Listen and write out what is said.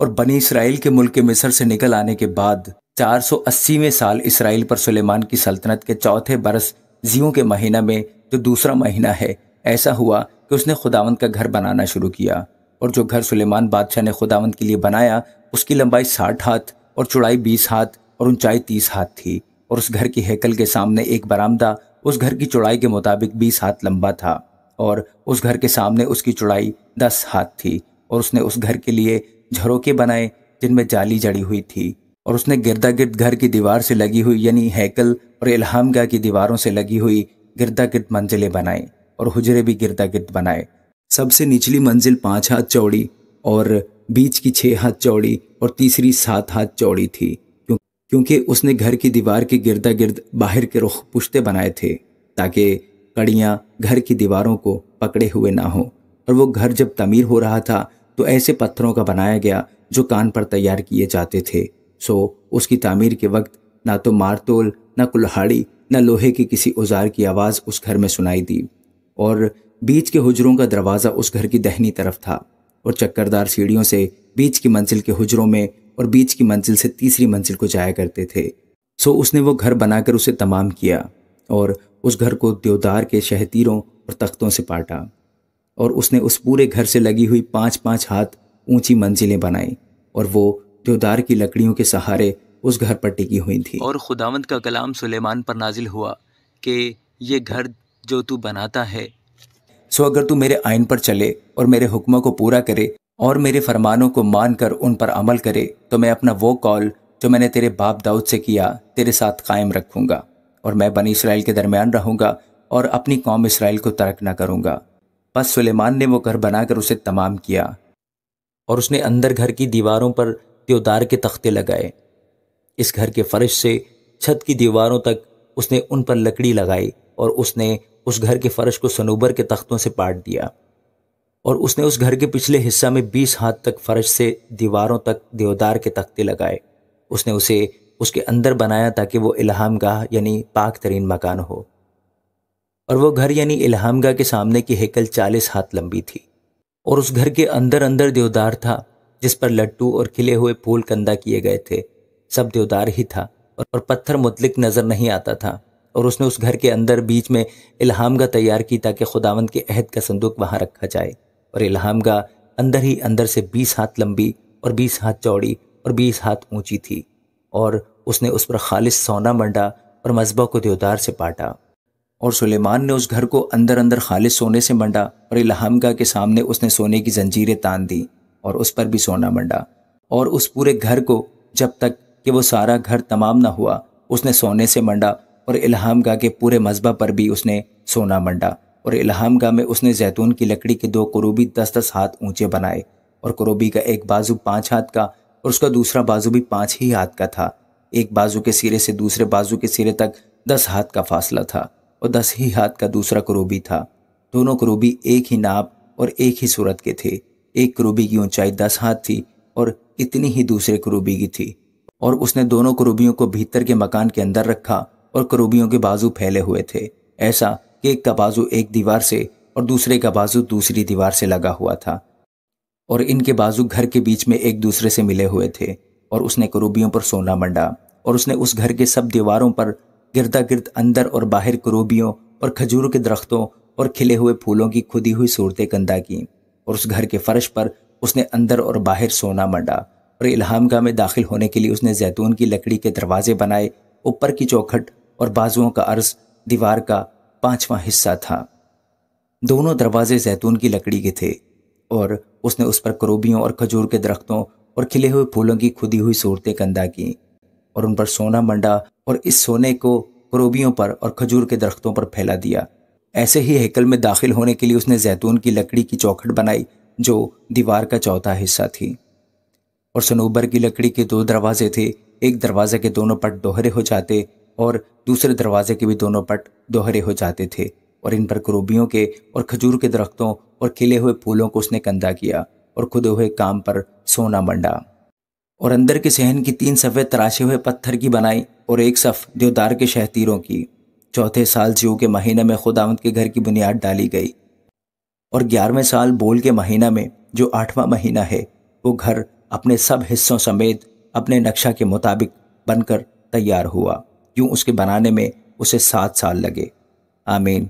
اور بنی اسرائیل کے ملک مصر سے نکل آنے کے بعد 480ویں سال اسرائیل پر سلیمان کی سلطنت کے چوتھے برس ذیوں کے مہینہ میں جو دوسرا مہینہ ہے، ایسا ہوا کہ اس نے خداوند کا گھر بنانا شروع کیا، اور جو گھر سلیمان بادشاہ نے خداوند کے لیے بنایا اس کی لمبائی 60 ہاتھ اور چوڑائی 20 ہاتھ اور اونچائی 30 ہاتھ تھی، اور اس گھر کی ہیکل کے سامنے ایک برآمدہ اس گھر کی چوڑائی کے مطابق 20 ہاتھ لمبا تھا، اور اس گھر کے سامنے اس کی چوڑائی 10 ہاتھ تھی، اور اس نے اس گھر کے لیے جھروکے بنائے جن میں جالی جڑی ہوئی تھی، اور اس نے گردا گرد گھر کی دیوار سے لگی ہوئی یعنی ہیکل اور الہام گاہ کی دیواروں سے لگی ہوئی گردا گرد منزلیں بنائیں، اور حجرے بھی گردا گرد بنائے۔ سب سے نچلی منزل 5 ہاتھ چوڑی اور بیچ کی 6 ہاتھ چوڑی اور تیسری 7 ہاتھ چوڑی تھی، کیونکہ اس نے گھر کی دیوار کے گردا گرد باہر کے رخ پشتے بنائے تھے تاکہ کڑیاں گھر کی دیواروں کو پکڑے ہوئے نہ ہوں۔ اور وہ گھر جب تعمیر ہو رہا تھا تو ایسے پتھروں کا بنایا گیا جو کان پر تیار کیے جاتے تھے، سو اس کی تعمیر کے وقت نہ تو مارتول، نہ کلہاڑی، نہ لوہے کے کسی اوزار کی آواز اس گھر میں سنائی دی۔ اور بیچ کے حجروں کا دروازہ اس گھر کی دہنی طرف تھا، اور چکردار سیڑھیوں سے بیچ کی منزل کے حجروں میں اور بیچ کی منزل سے تیسری منزل کو جایا کرتے تھے۔ سو اس نے وہ گھر بنا کر اسے تمام کیا، اور اس گھر کو دیودار کے شہتیروں اور تختوں سے پاٹا، اور اس نے اس پورے گھر سے لگی ہوئی 5-5 ہاتھ اونچی منزلیں بنائیں، اور وہ دیودار کی لکڑیوں کے سہارے اس گھر پر ٹکی ہوئی تھی۔ اور خداوند کا کلام سلیمان پر نازل ہوا کہ یہ گھر جو تو بناتا ہے، سو اگر تو میرے آئین پر چلے اور میرے حکموں کو پورا کرے اور میرے فرمانوں کو مان کر ان پر عمل کرے، تو میں اپنا وہ قول جو میں نے تیرے باپ داؤد سے کیا تیرے ساتھ قائم رکھوں گا، اور میں بنی اسرائیل کے درمیان رہوں گا اور اپنی قوم اسرائیل کو ترک نہ کروں گا۔ پس سلیمان نے وہ گھر بنا کر اسے تمام کیا، اور اس نے اندر گھر کی دیواروں پر دیودار کے تختے لگائے۔ اس گھر کے فرش سے چھت کی دیواروں تک اس نے ان پر لکڑی لگائی، اور اس نے اس گھر کے فرش کو صنوبر کے تختوں سے پاٹ دیا، اور اس نے اس گھر کے پچھلے حصہ میں 20 ہاتھ تک فرش سے دیواروں تک دیودار کے تختے لگائے۔ اس نے اسے اس کے اندر بنایا تاکہ وہ الہام گاہ یعنی پاک ترین مکان ہو، اور وہ گھر یعنی الہام گاہ کے سامنے کی ہیکل 40 ہاتھ لمبی تھی، اور اس گھر کے اندر اندر دیودار تھا جس پر لٹو اور کھلے ہوئے پھول کندہ کیے گئے تھے، سب دیودار ہی تھا، اور پتھر مطلق نظر نہیں آتا تھا۔ اور اس نے اس گھر کے اندر بیچ میں الہام گاہ تیار کی تاکہ خداوند کے عہد کا صندوق وہاں رکھا جائے، اور الہام گاہ اندر ہی اندر سے 20 ہاتھ لمبی اور 20 ہاتھ چوڑی اور 20 ہاتھ اونچی تھی، اور اس نے اس پر خالص سونا منڈا اور مذبح کو دیودار سے پاٹا۔ اور سلیمان نے اس گھر کو اندر اندر خالص سونے سے منڈا، اور الہام گاہ کے سامنے اس نے سونے کی زنجیریں تان دی اور اس پر بھی سونا منڈا، اور اس پورے گھر کو جب تک کہ وہ سارا گھر تمام نہ ہوا اس نے سونے سے منڈا، اور الہام گاہ کے پورے مذبح پر بھی اس نے سونا منڈا۔ اور الہام گاہ میں اس نے زیتون کی لکڑی کے 2 کروبی 10-10 ہاتھ اونچے بنائے، اور کروبی کا ایک بازو 5 ہاتھ کا اور اس کا دوسرا بازو بھی 5 ہی ہاتھ کا تھا، ایک بازو کے سرے سے دوسرے بازو کے سرے تک 10 ہاتھ کا فاصلہ تھا، اور 10 ہی ہاتھ کا دوسرا کروبی تھا۔ دونوں کروبی ایک ہی ناپ اور ایک ہی صورت کے تھے، ایک کروبی کی اونچائی 10 ہاتھ تھی اور اتنی ہی دوسرے کروبی کی تھی۔ اور اس نے دونوں کروبیوں کو بھیتر کے مکان کے اندر رکھا، اور کروبیوں کے بازو پھیلے ہوئے تھے، ایسا کہ ایک کا بازو ایک دیوار سے اور دوسرے کا بازو دوسری دیوار سے لگا ہوا تھا، اور ان کے بازو گھر کے بیچ میں ایک دوسرے سے ملے ہوئے تھے۔ اور اس نے کروبیوں پر سونا منڈا، اور اس نے اس گھر کے سب دیواروں پر گردا گرد اندر اور باہر کروبیوں اور کھجور کے درختوں اور کھلے ہوئے پھولوں کی کھدی ہوئی صورتیں کندہ کیں، اور اس گھر کے فرش پر اس نے اندر اور باہر سونا منڈا۔ اور الہام گاہ میں داخل ہونے کے لیے اس نے زیتون کی لکڑی کے دروازے بنائے، اوپر کی چوکھٹ اور بازوؤں کا عرض دیوار کا 5واں حصہ تھا، دونوں دروازے زیتون کی لکڑی کے تھے، اور اس نے اس پر کروبیوں اور کھجور کے درختوں اور کھلے ہوئے پھولوں کی کھدی ہوئی صورتیں کندہ کیں، اور ان پر سونا منڈا، اور اس سونے کو کروبیوں پر اور کھجور کے درختوں پر پھیلا دیا۔ ایسے ہی ہیکل میں داخل ہونے کے لیے اس نے زیتون کی لکڑی کی چوکھٹ بنائی جو دیوار کا 4تھا حصہ تھی، اور صنوبر کی لکڑی کے 2 دروازے تھے، ایک دروازے کے دونوں پٹ دوہرے ہو جاتے اور دوسرے دروازے کے بھی دونوں پٹ دوہرے ہو جاتے تھے، اور ان پر کروبیوں کے اور کھجور کے درختوں اور کھلے ہوئے پھولوں کو اس نے کندہ کیا، اور کھدے ہوئے کام پر سونا منڈا۔ اور اندر کے صحن کی 3 صفیں تراشے ہوئے پتھر کی بنائی، اور ایک صف دیودار کے شہتیروں کی۔ 4تھے سال ذیو کے مہینہ میں خداوند کے گھر کی بنیاد ڈالی گئی، اور 11ویں سال بول کے مہینہ میں جو 8واں مہینہ ہے وہ گھر اپنے سب حصوں سمیت اپنے نقشہ کے مطابق بن کر تیار ہوا۔ یوں اس کے بنانے میں اسے 7 سال لگے۔ آمین۔